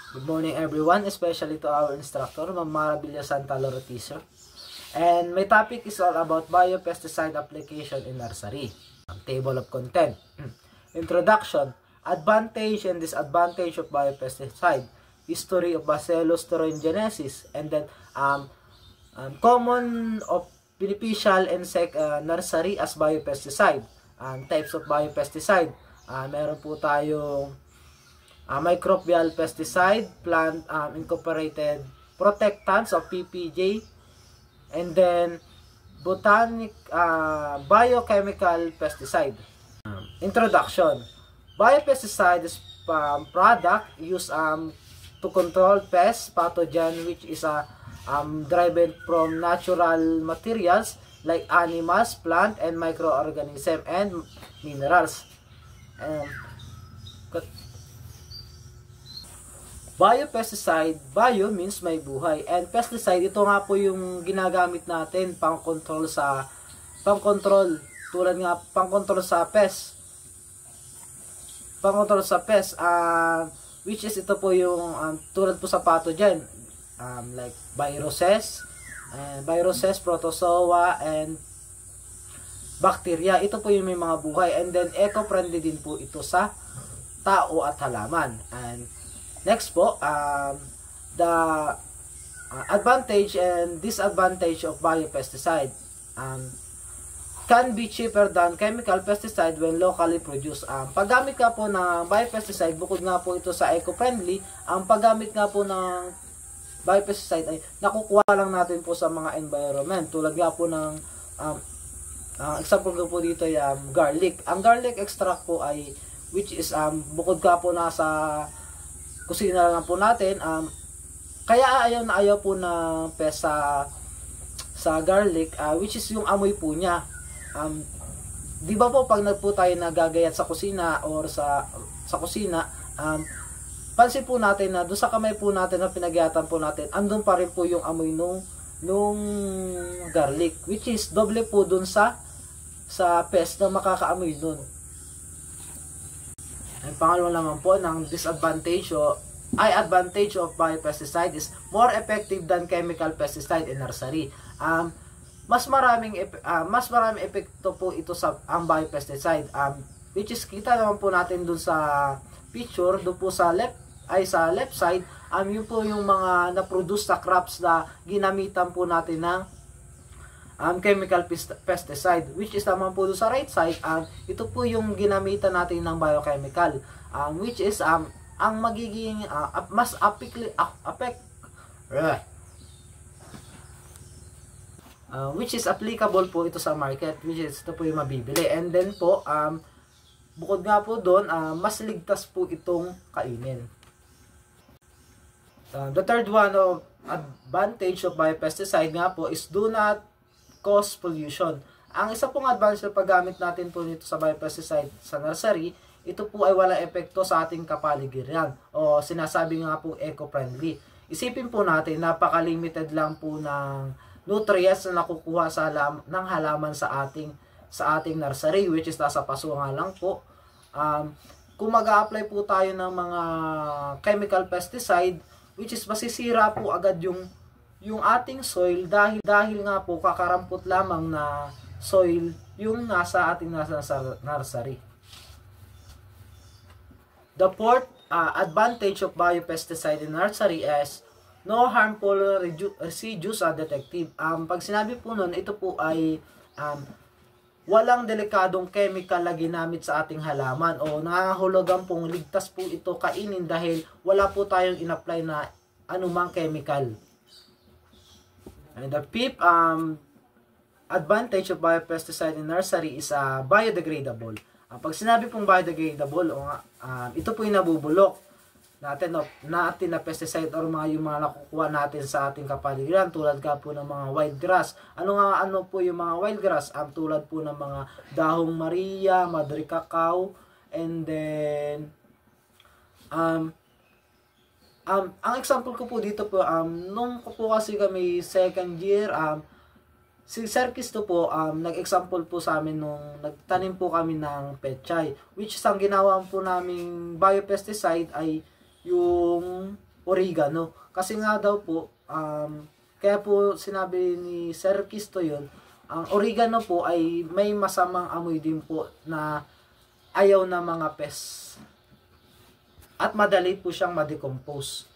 Good morning everyone, especially to our instructor, Ma'am Marabilia Santa Lorotizo. And my topic is all about biopesticide application in nursery. Table of content. Introduction, advantage and disadvantage of biopesticide, history of Bacillus thuringiensis, and then common of beneficial insect nursery as biopesticide. Types of biopesticide. Meron po tayong microbial pesticide, plant incorporated protectants of PPJ, and then botanic biochemical pesticide. Introduction. Biopesticide is product used to control pest pathogen which is derived from natural materials like animals, plant, and microorganism and minerals. Biopesticide, bio means may buhay, and pesticide, ito nga po yung ginagamit natin pang-control sa tulad nga pang-control sa pest. Pang-control sa pest which is ito po yung tulad po sa pathogen like viruses, protozoa, and bacteria. Ito po yung may mga buhay, and then eco-friendly din po ito sa tao at halaman. And next po, the advantage and disadvantage of biopesticide. Can be cheaper than chemical pesticide when locally produced. Paggamit nga po ng biopesticide, bukod nga po ito sa eco-friendly, ang paggamit nga po ng biopesticide ay nakukuha lang natin po sa mga environment. Tulad nga po ng example ko po dito ay garlic. Ang garlic extract po ay which is bukod nga po nasa kusina lang po natin, kaya ayaw na ayaw po na pest sa garlic, which is yung amoy po niya. Di ba po pag nagpo tayo nagagayat sa kusina or sa kusina, pansin po natin na doon sa kamay po natin na pinagayatan po natin, andun pa rin po yung amoy nung garlic, which is doble po dun sa pest na makakaamoy dun. Ang pangalawa naman po ng disadvantage advantage of biopesticide is more effective than chemical pesticide in nursery. Mas maraming epekto po ito sa ang biopesticide, which is kita naman po natin dun sa picture, dun po sa left side, yun po yung mga na-produce sa crops na ginamitan po natin ng chemical pesticide, which is naman po sa right side, ito po yung ginamitan natin ng biochemical, which is ang magiging mas which is applicable po ito sa market, which is ito po yung mabibili. And then po, bukod nga po doon, mas ligtas po itong kainin. The third one of advantage of biopesticide nga po is do not cause pollution. Ang isa pong advantage na paggamit natin po nito sa biopesticide sa nursery, ito po ay wala epekto sa ating kapaligiran o sinasabi nga po eco-friendly. Isipin po natin, napaka-limited lang po ng nutrients na nakukuha ng halaman sa ating nursery, which is nasa paso nga lang po. Kung mag-a-apply po tayo ng mga chemical pesticide, which is masisira po agad yung ating soil dahil nga po kakarampot lamang na soil yung nasa ating nursery. The fourth advantage of biopesticide in nursery is no harmful residues are detected. Pag sinabi po nun, ito po ay walang delikadong chemical na ginamit sa ating halaman o nangangahulugan pong ligtas po ito kainin dahil wala po tayong in-apply na anumang chemical. And the fifth advantage of biopesticide in nursery is biodegradable. Pag sinabi pong biodegradable, ito po yung nabubulok natin na pesticide or yung mga nakukuha natin sa ating kapaligiran, tulad ka po ng mga wild grass. Ano po yung mga wild grass? Tulad po ng mga dahong Maria, Madre Cacao, and then ang example ko po dito po, nung po kasi kami second year, si Sir Kisto po, nag-example po sa amin nung nagtanim po kami ng pechay, which is ang ginawa po naming biopesticide ay yung oregano. Kasi nga daw po, kaya po sinabi ni Sir Kisto yun, ang oregano po ay may masamang amoy din po na ayaw na mga pests. At madali po siyang ma-decompose.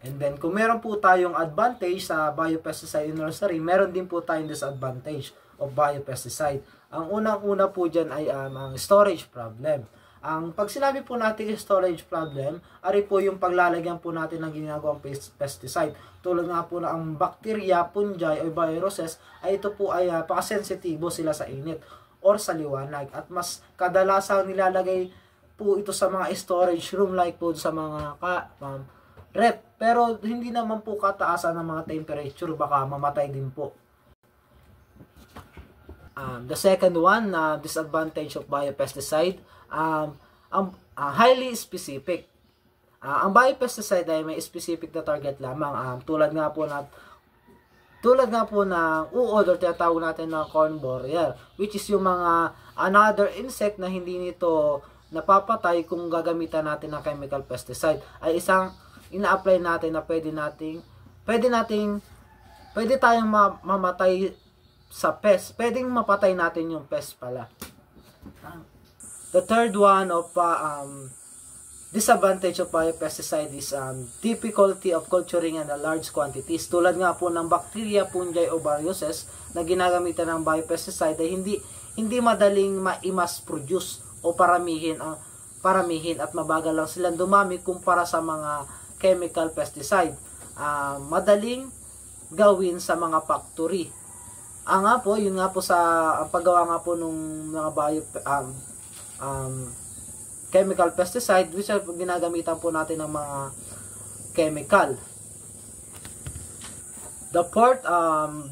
And then, kung meron po tayong advantage sa biopesticide in nursery, meron din po tayong disadvantage of biopesticide. Ang unang-una po dyan ay ang storage problem. Pag sinabi po natin storage problem, ari po yung paglalagyan po natin ng ginagawang pesticide. Tulad nga po na ang bacteria, fungi, o viruses, ay ito po ay pakasensitibo sila sa init or sa liwanag. At mas kadalasang nilalagay po ito sa mga storage room like po sa mga rep. Pero hindi naman po kataasan ng mga temperature, baka mamatay din po. The second one, disadvantage of biopesticide, highly specific. Ang biopesticide ay may specific na target lamang. Tulad nga po ng uod or tinatawag natin na corn borer, which is yung mga another insect na hindi nito napapatay kung gagamitan natin ng chemical pesticide, ay isang ina-apply natin na pwede tayong mamatay sa pest. Pwedeng mapatay natin yung pest pala. The third one of disadvantage of biopesticide is difficulty of culturing in a large quantities. Tulad nga po ng bacteria, fungi, o viruses na ginagamitan ng biopesticide ay hindi madaling ma-mass produce o paramihin at mabagal lang silang dumami kumpara sa mga chemical pesticide. Madaling gawin sa mga factory. Yun nga po sa paggawa nga po nung mga chemical pesticide, which are ginagamitan po natin ng mga chemical. The fourth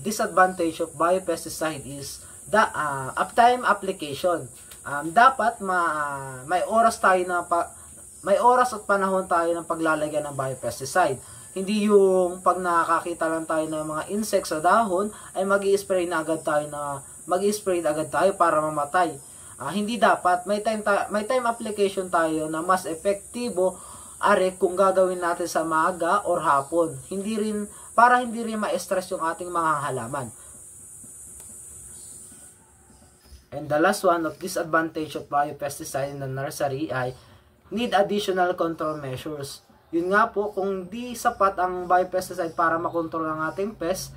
disadvantage of biopesticide is the uptime application. Dapat may oras at panahon tayo ng paglalagyan ng biopesticide. Hindi yung pag nakakita lang tayo ng mga insects sa dahon ay mag-i-spray agad tayo para mamatay. Hindi dapat. May time application tayo na mas epektibo kung gagawin natin sa maaga or hapon. Para hindi rin ma-stress yung ating mga halaman. And the last one of disadvantage of biopesticide in the nursery ay need additional control measures. Yun nga po, kung di sapat ang biopesticide para makontrol ang ating pest,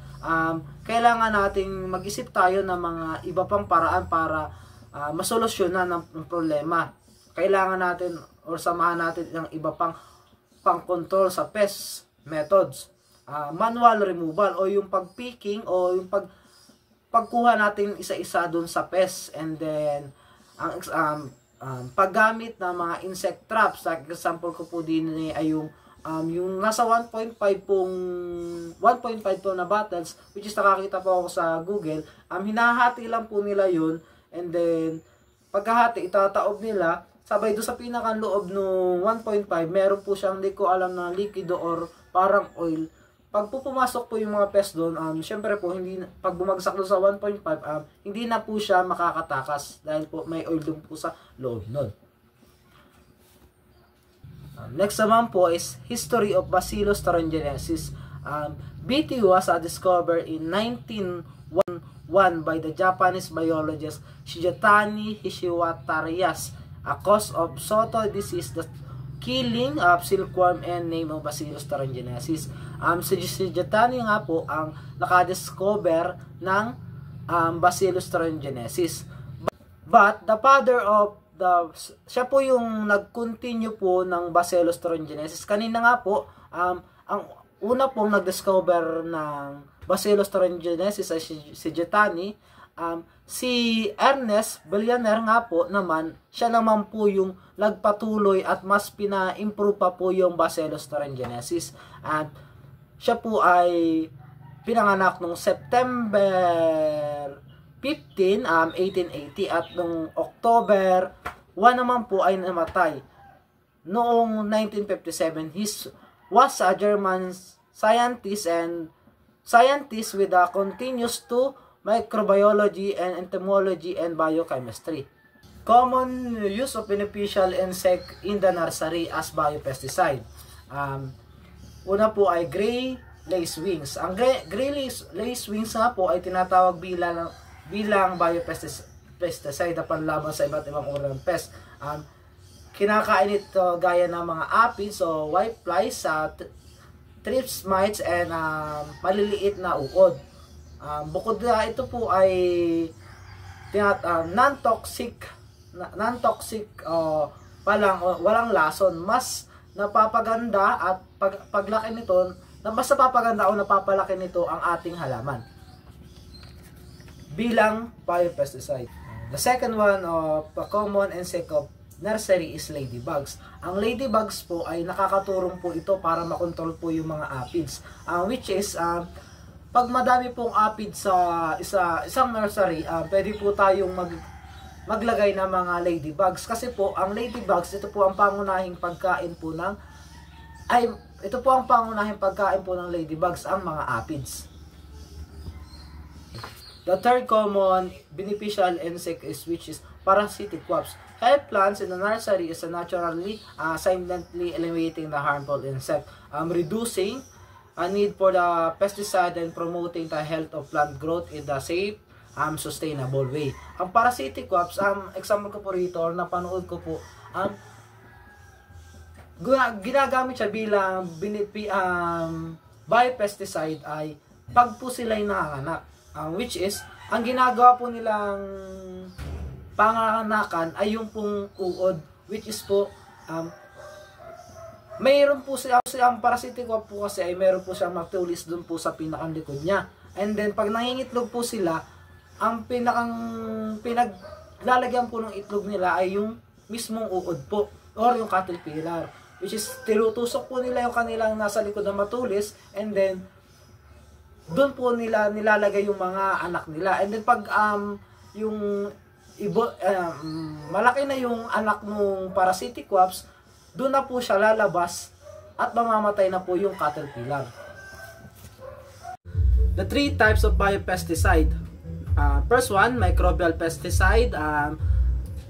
kailangan nating mag-isip tayo ng mga iba pang paraan para masolusyonan ang problema. Kailangan natin or samahan natin ng iba pang pang-control sa pest methods. Manual removal o yung pag-picking o yung pagkuha natin isa-isa dun sa pest, and then paggamit ng mga insect traps. Like example ko po din ay yung nasa 1.5 po na bottles, which is nakakita po ako sa Google. Hinahati lang po nila yun, and then pagkahati itataob nila sabay do sa pinakanloob no 1.5, meron po siyang, hindi ko alam na likido or parang oil. Pag po pumasok po yung mga pest doon, syempre po, pag bumagsak doon sa 1.5, hindi na po siya makakatakas dahil po may oil doon po sa loob nun. Next naman po is history of Bacillus thuringiensis. BT was discovered in 1911 by the Japanese biologist Shigetani Hishiwatarias, a cause of Soto disease that killing silkworm and name of Bacillus thuringiensis. Si Shigetani nga po ang nakadiscover ng Bacillus thuringiensis. But the father of siya po yung nag-continue po ng Bacillus thuringiensis. Kanina nga po, ang una pong nag-discover ng Bacillus thuringiensis ay si Shigetani. Si Ernest Villeneuve nga po naman, siya naman po yung nagpatuloy at mas pina-improve pa po yung Bacillus thuringiensis. At siya po ay pinanganak noong September 15, 1880, at noong October 1 naman po ay namatay. Noong 1957, he was a German scientist with a continuous to microbiology and entomology and biochemistry. Common use of beneficial insect in the nursery as biopesticide. Una po ay gray lacewings. Ang gray lacewings nga po ay tinatawag bilang biopesticide na panlaban sa iba't ibang uri ng pest. Kinakain ito gaya ng mga aphids o whiteflies, thrips mites, and maliliit na uod. Bukod na ito po ay non-toxic walang lason. Mas napapaganda at paglaki nito, mas napapaganda o napapalaki nito ang ating halaman bilang biopesticide. The second one of common insect of nursery is ladybugs. Ang ladybugs po ay nakakatulong po ito para makontrol po yung mga aphids. Which is, pag madami pong aphids sa isang nursery, pwede po tayong maglagay ng mga ladybugs. Kasi po, ang ladybugs, ito po ang pangunahing pagkain po ng ladybugs, ang mga aphids. The third common beneficial insect is which is parasitic wasps. Help plants in the nursery is naturally silently eliminating the harmful insect, reducing a need for the pesticide and promoting the health of plant growth in the safe, sustainable way. Ang parasitic wasps, example ko po rito, or napanood ko po, ginagamit siya bilang biopesticide ay pag po sila'y nanganganak. Which is, ang ginagawa po nilang panganganakan ay yung pong uod, which is po, mayroon po ang parasitic wasp po kasi ay mayroon po siyang matulis dun po sa pinakang likod niya. And then, pag nangingitlog po sila, ang pinaglalagyan po ng itlog nila ay yung mismong uod po, or yung caterpillar, which is, tinutusok po nila yung kanilang nasa likod na matulis, and then, doon po nila nilalagay yung mga anak nila. And then pag malaki na yung anak ng parasitic wasps, doon na po siya lalabas at mamamatay na po yung caterpillar. The three types of biopesticide. First one, microbial pesticide,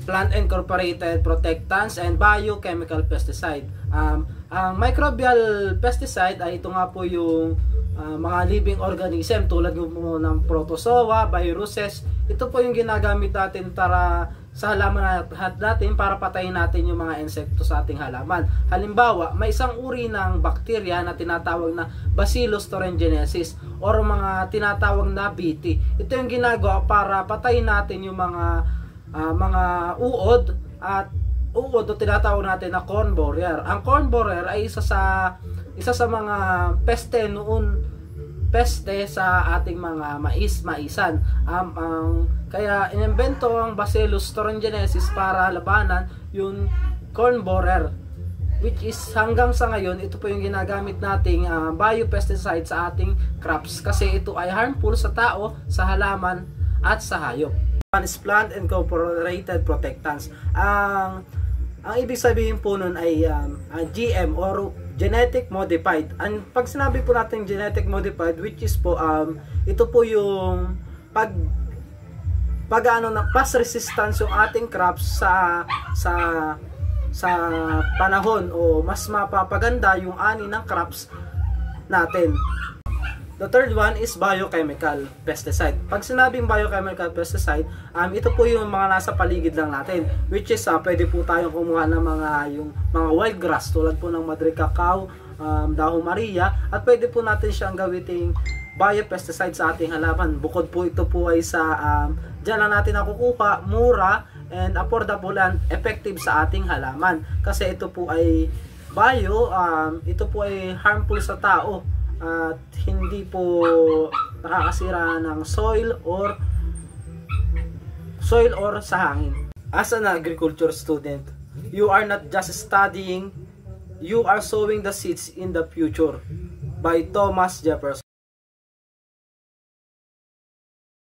plant incorporated protectants, and biochemical pesticide. Ang microbial pesticide ay ito nga po yung mga living organism tulad ng protozoa, viruses. Ito po yung ginagamit natin para sa halaman natin para patayin natin yung mga insekto sa ating halaman. Halimbawa, may isang uri ng bakterya na tinatawag na Bacillus thuringiensis or mga tinatawag na BT. Ito yung ginagawa para patayin natin yung mga uod at uod o tinatawag natin na corn borer. Ang corn borer ay isa sa mga peste sa ating mga maisan. Kaya inimbento ang Bacillus thuringiensis para labanan yung corn borer, which is hanggang sa ngayon ito po yung ginagamit nating biopesticide sa ating crops kasi ito ay harmful sa tao, sa halaman at sa hayop. One is plant incorporated protectants. Ang ibig sabihin po nun ay GM or genetic modified. Pag sinabi po natin genetic modified, which is po ito po yung past resistance yung ating crops sa panahon o mas mapapaganda yung ani ng crops natin. The third one is biochemical pesticide. Pag sinabing biochemical pesticide, ito po yung mga nasa paligid lang natin, which is pwede po tayong kumuha ng mga wild grass tulad po ng madre cacao, dahon Maria, at pwede po natin siyang gawiting biopesticide sa ating halaman. Bukod po ito po ay dyan lang natin nakukuha, mura and affordable and effective sa ating halaman. Kasi ito po ay ito po ay harmful sa tao at hindi po nakakasira ng soil or sa hangin. As an agriculture student, you are not just studying, you are sowing the seeds in the future. By Thomas Jefferson.